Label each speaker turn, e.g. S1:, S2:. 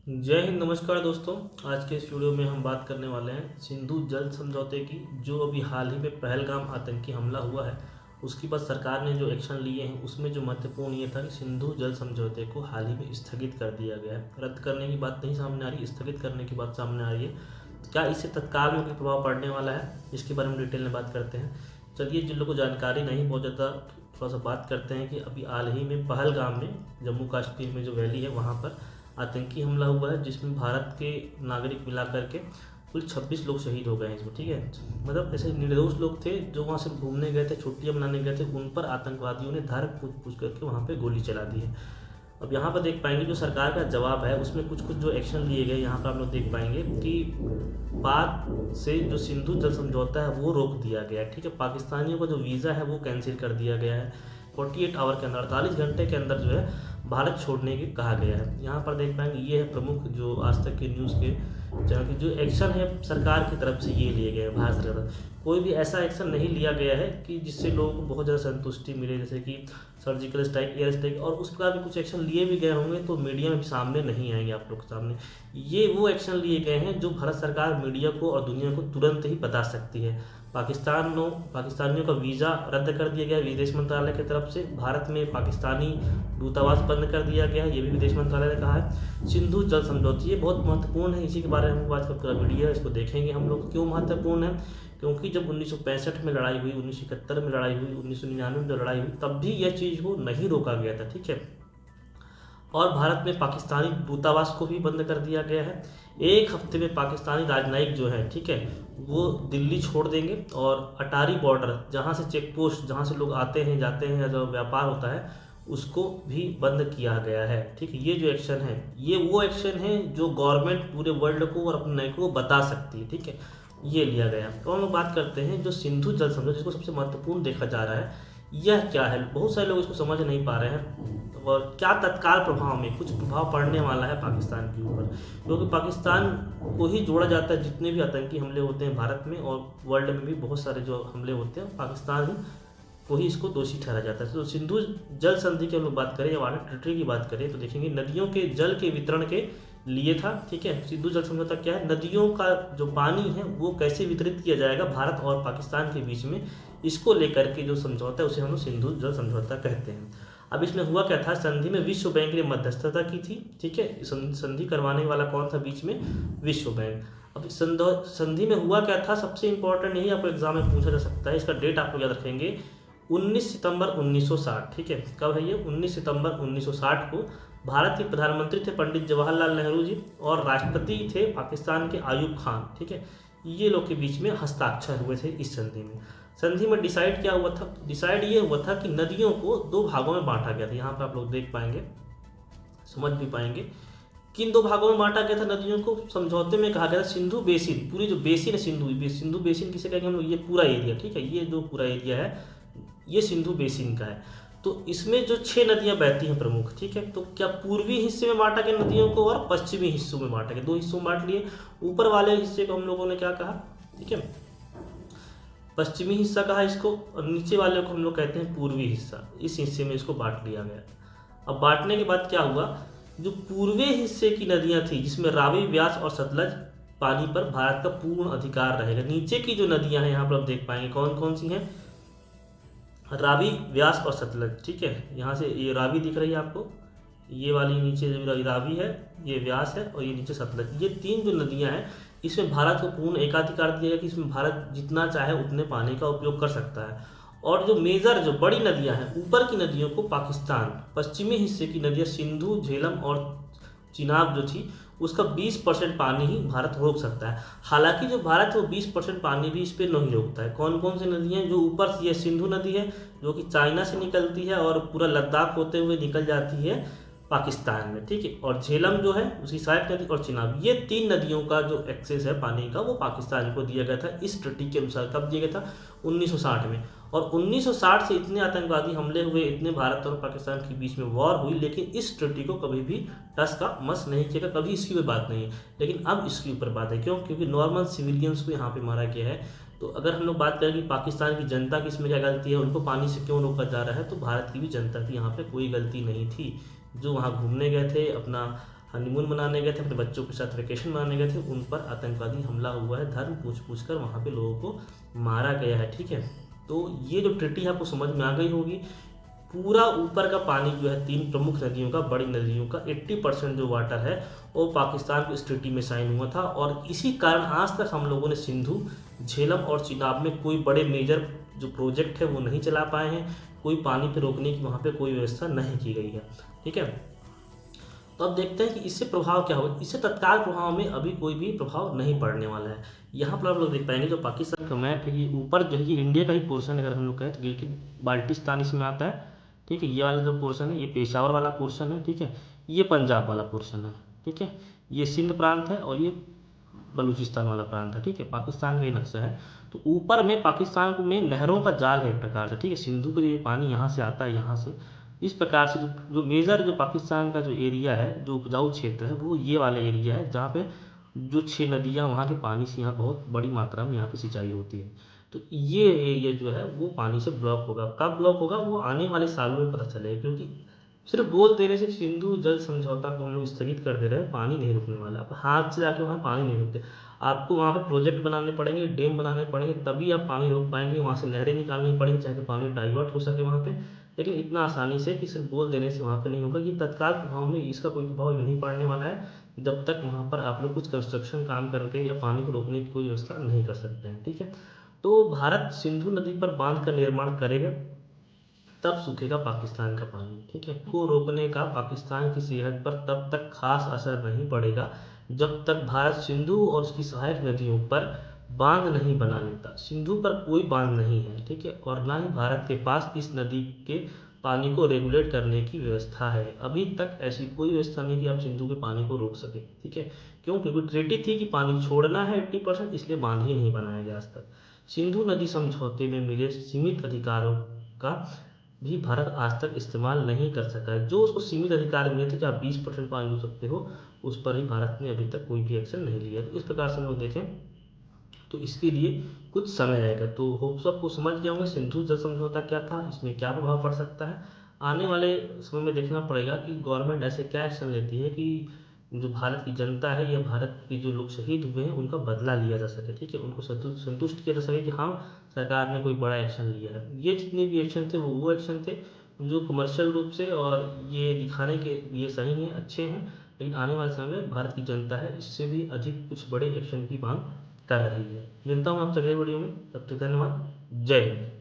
S1: जय हिंद, नमस्कार दोस्तों। आज के इस वीडियो में हम बात करने वाले हैं सिंधु जल समझौते की। जो अभी हाल ही में पहलगाम आतंकी हमला हुआ है, उसके बाद सरकार ने जो एक्शन लिए हैं उसमें जो महत्वपूर्ण ये था कि सिंधु जल समझौते को हाल ही में स्थगित कर दिया गया है। रद्द करने की बात नहीं सामने आ रही, स्थगित करने की बात सामने आ रही है। क्या इससे तत्काल में कोई प्रभाव पड़ने वाला है, इसके बारे में डिटेल में बात करते हैं। चलिए, जिन लोगों को जानकारी नहीं बहुत ज़्यादा, थोड़ा सा बात करते हैं कि अभी हाल ही में पहलगाम में, जम्मू कश्मीर में जो वैली है वहाँ पर आतंकी हमला हुआ है, जिसमें भारत के नागरिक मिला करके कुल 26 लोग शहीद हो गए हैं इसमें। ठीक है, मतलब ऐसे निर्दोष लोग थे जो वहाँ से घूमने गए थे, छुट्टियाँ मनाने गए थे, उन पर आतंकवादियों ने धार पूछ पूछ करके वहाँ पे गोली चला दी है। अब यहाँ पर देख पाएंगे जो सरकार का जवाब है उसमें कुछ कुछ जो एक्शन लिए गए, यहाँ पर आप लोग देख पाएंगे कि पाक से जो सिंधु जल समझौता है वो रोक दिया गया है। ठीक है, पाकिस्तानियों का जो वीज़ा है वो कैंसिल कर दिया गया है। 48 आवर के अंदर, 48 घंटे के अंदर जो है भारत छोड़ने की कहा गया है। यहाँ पर देख पाएंगे ये है प्रमुख जो आज तक के न्यूज़ के चैनल की जो एक्शन है सरकार की तरफ से ये लिए गए हैं। भारत सरकार कोई भी ऐसा एक्शन नहीं लिया गया है कि जिससे लोगों को बहुत ज़्यादा संतुष्टि मिले, जैसे कि सर्जिकल स्ट्राइक, एयर स्ट्राइक, और उस प्रकार के कुछ एक्शन लिए भी गए होंगे तो मीडिया में भी सामने नहीं आएंगे आप लोग के सामने। ये वो एक्शन लिए गए हैं जो भारत सरकार मीडिया को और दुनिया को तुरंत ही बता सकती है। पाकिस्तानियों का वीज़ा रद्द कर दिया गया विदेश मंत्रालय की तरफ से। भारत में पाकिस्तानी दूतावास बंद कर दिया गया, ये भी विदेश मंत्रालय ने कहा है। सिंधु जल समझौते ये बहुत महत्वपूर्ण है, इसी के बारे में हम आज का पूरा वीडियो है, इसको देखेंगे हम लोग। क्यों महत्वपूर्ण है? क्योंकि जब 1965 में लड़ाई हुई, 1971 में लड़ाई हुई, 1999 में जो लड़ाई हुई, तब भी यह चीज़ को नहीं रोका गया था। ठीक है, और भारत में पाकिस्तानी दूतावास को भी बंद कर दिया गया है। एक हफ्ते में पाकिस्तानी राजनयिक जो है, ठीक है, वो दिल्ली छोड़ देंगे और अटारी बॉर्डर, जहाँ से चेक पोस्ट, जहाँ से लोग आते हैं जाते हैं, जो व्यापार होता है, उसको भी बंद किया गया है। ठीक है, ये जो एक्शन है ये वो एक्शन है जो गवर्नमेंट पूरे वर्ल्ड को और अपने नागरिकों को बता सकती है। ठीक है, ये लिया गया। तो हम लोग बात करते हैं जो सिंधु जल समझौता जिसको सबसे महत्वपूर्ण देखा जा रहा है, यह क्या है। बहुत सारे लोग इसको समझ नहीं पा रहे हैं और क्या तत्काल प्रभाव में कुछ प्रभाव पड़ने वाला है पाकिस्तान के ऊपर, क्योंकि पाकिस्तान को ही जोड़ा जाता है। जितने भी आतंकी हमले होते हैं भारत में और वर्ल्ड में भी बहुत सारे जो हमले होते हैं, पाकिस्तान ही को ही इसको दोषी ठहरा जाता है। तो सिंधु जल संधि की हम लोग बात करें या वाटर ट्रीटी की बात करें तो देखेंगे नदियों के जल के वितरण के लिए था। ठीक है, सिंधु जल समझौता क्या है? नदियों का जो पानी है वो कैसे वितरित किया जाएगा भारत और पाकिस्तान के बीच में, इसको लेकर के जो समझौता है उसे हम लोग सिंधु जल समझौता कहते हैं। अब इसमें हुआ क्या था? संधि में विश्व बैंक ने मध्यस्थता की थी। ठीक है, संधि करवाने वाला कौन था बीच में? विश्व बैंक। अब संधि में हुआ क्या था? सबसे इंपॉर्टेंट यही आपको एग्जाम में पूछा जा सकता है, इसका डेट आप लोग याद रखेंगे, 19 सितंबर 1960। ठीक है, कब है ये? 19 सितंबर 1960 को भारत के प्रधानमंत्री थे पंडित जवाहरलाल नेहरू जी और राष्ट्रपति थे पाकिस्तान के आयूब खान। ठीक है, ये लोग के बीच में हस्ताक्षर हुए थे इस संधि में। संधि में डिसाइड क्या हुआ था? डिसाइड ये हुआ था कि नदियों को दो भागों में बांटा गया था। यहाँ पर आप लोग देख पाएंगे, समझ भी पाएंगे किन दो भागों में बांटा गया था नदियों को। समझौते में कहा गया था सिंधु बेसिन, पूरी जो बेसिन है सिंधु बेसिन किसे कहेंगे हम लोग? ये पूरा एरिया। ठीक है, ये जो पूरा एरिया है ये सिंधु बेसिन का है। तो इसमें जो 6 नदियां बहती हैं प्रमुख। ठीक है, तो क्या पूर्वी हिस्से में बांटा गया नदियों को और पश्चिमी हिस्सों में बांटा गया, दो हिस्सों में बांट लिए। ऊपर वाले हिस्से को हम लोगों ने क्या कहा? ठीक है, पश्चिमी हिस्सा कहा इसको, और नीचे वाले को हम लोग कहते हैं पूर्वी हिस्सा। इस हिस्से में इसको बांट लिया गया। अब बांटने के बाद क्या हुआ? जो पूर्वी हिस्से की नदियां थी जिसमें रावी, व्यास और सतलज, पानी पर भारत का पूर्ण अधिकार रहेगा। नीचे की जो नदियां हैं यहाँ पर आप देख पाएंगे कौन कौन सी हैं? रावी, व्यास और सतलज। ठीक है, यहाँ से ये रावी दिख रही है आपको, ये वाली नीचे जो रावी है, ये व्यास है, और ये नीचे सतलज। ये 3 जो नदियाँ हैं इसमें भारत को पूर्ण एकाधिकार दिया गया कि इसमें भारत जितना चाहे उतने पानी का उपयोग कर सकता है। और जो मेजर जो बड़ी नदियाँ हैं, ऊपर की नदियों को पाकिस्तान, पश्चिमी हिस्से की नदियाँ सिंधु, झेलम और चिनाब जो थी उसका 20% पानी ही भारत रोक सकता है। हालांकि जो भारत है वो 20% पानी भी इस पर नहीं रोकता है। कौन कौन सी नदियाँ? जो ऊपर से ये सिंधु नदी है जो कि चाइना से निकलती है और पूरा लद्दाख होते हुए निकल जाती है पाकिस्तान में। ठीक है, और झेलम जो है उसकी सहायक नदी, और चिनाब, ये 3 नदियों का जो एक्सेस है पानी का वो पाकिस्तान को दिया गया था इस ट्रीटी के अनुसार। कब दिया गया था? 1960 में। और 1960 से इतने आतंकवादी हमले हुए, इतने भारत और पाकिस्तान के बीच में वॉर हुई, लेकिन इस ट्रीटी को कभी भी टस का मस नहीं किया, कभी इसकी कोई बात नहीं है। लेकिन अब इसके ऊपर बात है। क्यों? क्योंकि नॉर्मल सिविलियंस को यहाँ पे मारा गया है। तो अगर हम लोग बात करें कि पाकिस्तान की जनता की इसमें क्या गलती है, उनको पानी से क्यों रोका जा रहा है, तो भारत की भी जनता की यहाँ पे कोई गलती नहीं थी। जो वहाँ घूमने गए थे, अपना हनीमून मनाने गए थे, अपने बच्चों के साथ वेकेशन मनाने गए थे, उन पर आतंकवादी हमला हुआ है। धर्म पूछ कर वहाँ पे लोगों को मारा गया है। ठीक है, तो ये जो ट्रिटी है आपको समझ में आ गई होगी। पूरा ऊपर का पानी जो है 3 प्रमुख नदियों का, बड़ी नदियों का 80% जो वाटर है वो पाकिस्तान को इस ट्रिटी में साइन हुआ था। और इसी कारण आज तक हम लोगों ने सिंधु, झेलम और चिनाब में कोई बड़े मेजर जो प्रोजेक्ट है वो नहीं चला पाए हैं। कोई पानी पे रोकने की वहाँ पे कोई व्यवस्था नहीं की गई है। ठीक है, तो अब देखते हैं कि इससे प्रभाव क्या होगा। इससे तत्काल प्रभाव में अभी कोई भी प्रभाव नहीं पड़ने वाला है। यहाँ पर आप लोग देख पाएंगे जो पाकिस्तान का मैप है, ये ऊपर जो है ये इंडिया का ही पोर्शन है। अगर हम लोग कहें तो गिलगित बाल्टिस्तान इसमें आता है। ठीक है, ये वाला जो पोर्शन है ये पेशावर वाला पोर्शन है। ठीक है, ये पंजाब वाला पोर्शन है। ठीक है, ये सिंध प्रांत है और ये बलूचिस्तान वाला प्रांत है। ठीक है, पाकिस्तान का ही नक्शा है। तो ऊपर में पाकिस्तान में नहरों का जाल है एक प्रकार से। ठीक है, सिंधु के लिए पानी यहाँ से आता है, यहाँ से इस प्रकार से जो मेजर जो पाकिस्तान का जो एरिया है, जो उपजाऊ क्षेत्र है, वो ये वाला एरिया है जहाँ पे जो 6 नदियाँ वहाँ के पानी से यहाँ बहुत बड़ी मात्रा में यहाँ पे सिंचाई होती है। तो ये एरिया जो है वो पानी से ब्लॉक होगा। कब ब्लॉक होगा वो आने वाले सालों में पता चलेगा, क्योंकि सिर्फ बोल देने से सिंधु जल समझौता को हम लोग स्थगित कर दे रहे हैं, पानी नहीं रुकने वाला। अब हाथ से जाके वहाँ पानी नहीं रुकते, आपको वहाँ पे प्रोजेक्ट बनाने पड़ेंगे, डैम बनाने पड़ेंगे, तभी आप पानी रोक पाएंगे। वहाँ से नहरें निकालनी पड़ेंगी ताकि पानी डाइवर्ट हो सके वहाँ पे। लेकिन इतना आसानी से कि सिर्फ बोल देने से वहाँ पे नहीं होगा। ये तत्काल प्रभाव में इसका कोई प्रभाव नहीं पड़ने वाला है जब तक वहाँ पर आप लोग कुछ कंस्ट्रक्शन काम करके या पानी को रोकने की कोई व्यवस्था नहीं कर सकते हैं। ठीक है, तो भारत सिंधु नदी पर बांध का निर्माण करेगा तब सूखेगा पाकिस्तान का पानी। ठीक है, को रोकने का पाकिस्तान की सेहत पर तब तक खास असर नहीं पड़ेगा जब तक भारत सिंधु और उसकी सहायक नदियों पर बांध नहीं बना लेता। सिंधु पर कोई बांध नहीं है। ठीक है, और ना ही भारत के पास इस नदी के पानी को रेगुलेट करने की व्यवस्था है। अभी तक ऐसी कोई व्यवस्था नहीं कि आप सिंधु के पानी को रोक सके। ठीक है, क्यों? क्योंकि ट्रीटी थी कि पानी छोड़ना है 80%, इसलिए बांध ही नहीं बनाया गया आज तक। सिंधु नदी समझौते में मिले सीमित अधिकारों का भी भारत आज तक इस्तेमाल नहीं कर सका है। जो उसको सीमित अधिकार मिले थे कि आप 20% पानी हो सकते हो, उस पर ही भारत ने अभी तक कोई भी एक्शन नहीं लिया। तो इस प्रकार से हम लोग देखें तो इसके लिए कुछ समय आएगा। तो होप सबको समझ गए होंगे सिंधु जल समझौता क्या था, इसमें क्या प्रभाव पड़ सकता है। आने वाले समय में देखना पड़ेगा कि गवर्नमेंट ऐसे क्या एक्शन लेती है कि जो भारत की जनता है या भारत के जो लोग शहीद हुए हैं उनका बदला लिया जा सके। ठीक है, उनको संतुष्ट किया जा सके कि हाँ सरकार ने कोई बड़ा एक्शन लिया है। ये जितने भी एक्शन थे वो एक्शन थे जो कमर्शियल रूप से और ये दिखाने के लिए सही हैं, अच्छे हैं। लेकिन आने वाले समय में भारत की जनता है इससे भी अधिक कुछ बड़े एक्शन की मांग कर रही है। मिलता हूँ आपसे अगले वीडियो में, तब तक धन्यवाद। जय हिंद।